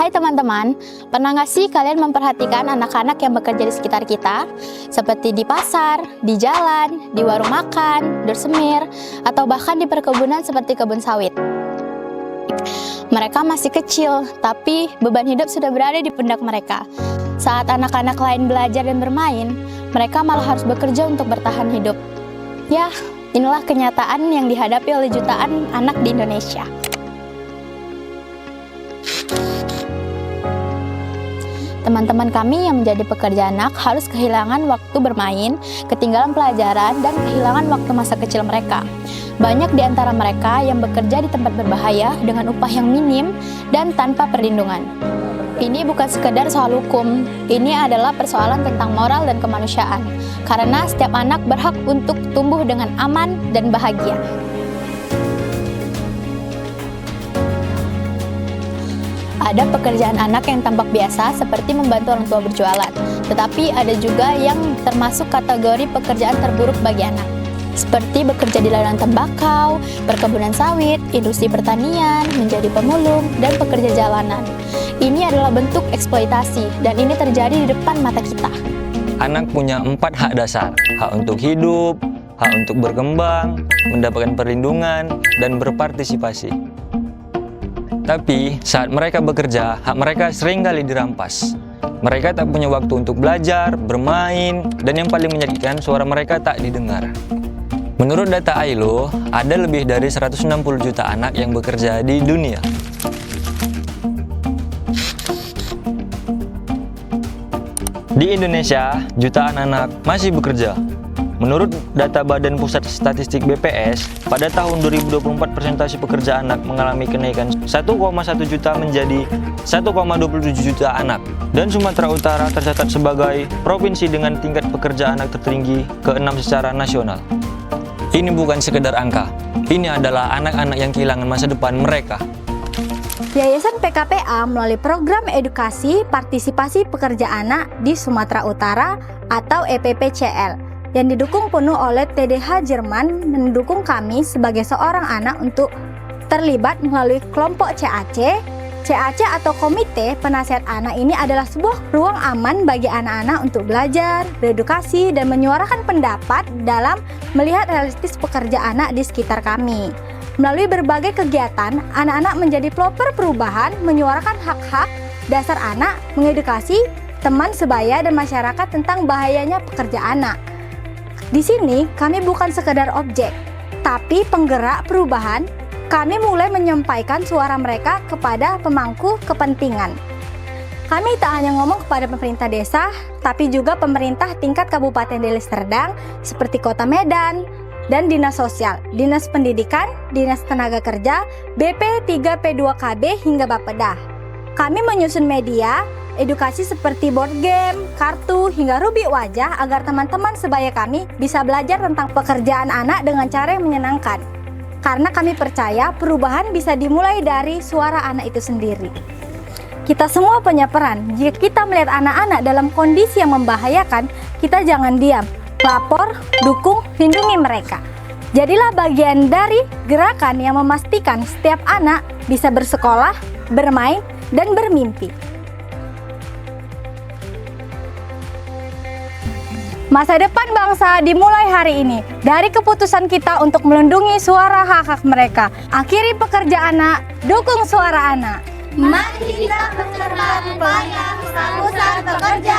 Hai teman-teman, pernah nggak sih kalian memperhatikan anak-anak yang bekerja di sekitar kita? Seperti di pasar, di jalan, di warung makan, bersemir, atau bahkan di perkebunan seperti kebun sawit. Mereka masih kecil, tapi beban hidup sudah berada di pundak mereka. Saat anak-anak lain belajar dan bermain, mereka malah harus bekerja untuk bertahan hidup. Ya, inilah kenyataan yang dihadapi oleh jutaan anak di Indonesia. Teman-teman kami yang menjadi pekerja anak harus kehilangan waktu bermain, ketinggalan pelajaran, dan kehilangan waktu masa kecil mereka. Banyak di antara mereka yang bekerja di tempat berbahaya dengan upah yang minim dan tanpa perlindungan. Ini bukan sekedar soal hukum, ini adalah persoalan tentang moral dan kemanusiaan, karena setiap anak berhak untuk tumbuh dengan aman dan bahagia. Ada pekerjaan anak yang tampak biasa seperti membantu orang tua berjualan, tetapi ada juga yang termasuk kategori pekerjaan terburuk bagi anak, seperti bekerja di ladang tembakau, perkebunan sawit, industri pertanian, menjadi pemulung, dan pekerja jalanan. Ini adalah bentuk eksploitasi, dan ini terjadi di depan mata kita. Anak punya 4 hak dasar: hak untuk hidup, hak untuk berkembang, mendapatkan perlindungan, dan berpartisipasi. Tapi saat mereka bekerja, hak mereka seringkali dirampas. Mereka tak punya waktu untuk belajar, bermain, dan yang paling menyedihkan, suara mereka tak didengar. Menurut data ILO, ada lebih dari 160 juta anak yang bekerja di dunia. Di Indonesia, jutaan anak masih bekerja. Menurut data Badan Pusat Statistik BPS, pada tahun 2024 persentase pekerja anak mengalami kenaikan 1,1 juta menjadi 1,27 juta anak. Dan Sumatera Utara tercatat sebagai provinsi dengan tingkat pekerja anak tertinggi ke-6 secara nasional. Ini bukan sekedar angka, ini adalah anak-anak yang kehilangan masa depan mereka. Yayasan PKPA melalui program edukasi partisipasi pekerja anak di Sumatera Utara atau EPPCL yang didukung penuh oleh TDH Jerman mendukung kami sebagai seorang anak untuk terlibat melalui kelompok CAC. CAC atau Komite Penasihat Anak ini adalah sebuah ruang aman bagi anak-anak untuk belajar, beredukasi, dan menyuarakan pendapat dalam melihat realistis pekerja anak di sekitar kami. Melalui berbagai kegiatan, anak-anak menjadi pelopor perubahan, menyuarakan hak-hak dasar anak, mengedukasi teman sebaya dan masyarakat tentang bahayanya pekerja anak. Di sini kami bukan sekedar objek, tapi penggerak perubahan. Kami mulai menyampaikan suara mereka kepada pemangku kepentingan. Kami tak hanya ngomong kepada pemerintah desa, tapi juga pemerintah tingkat Kabupaten Deli Serdang seperti Kota Medan dan Dinas Sosial, Dinas Pendidikan, Dinas Tenaga Kerja, BP 3P2KB hingga Bapeda. Kami menyusun media edukasi seperti board game, kartu, hingga rubik wajah agar teman-teman sebaya kami bisa belajar tentang pekerjaan anak dengan cara yang menyenangkan. Karena kami percaya perubahan bisa dimulai dari suara anak itu sendiri. Kita semua punya peran. Jika kita melihat anak-anak dalam kondisi yang membahayakan, kita jangan diam. Lapor, dukung, lindungi mereka. Jadilah bagian dari gerakan yang memastikan setiap anak bisa bersekolah, bermain, dan bermimpi. Masa depan bangsa dimulai hari ini dari keputusan kita untuk melindungi suara hak-hak mereka. Akhiri pekerja anak, dukung suara anak. Mari kita bercermat banyak usaha pekerja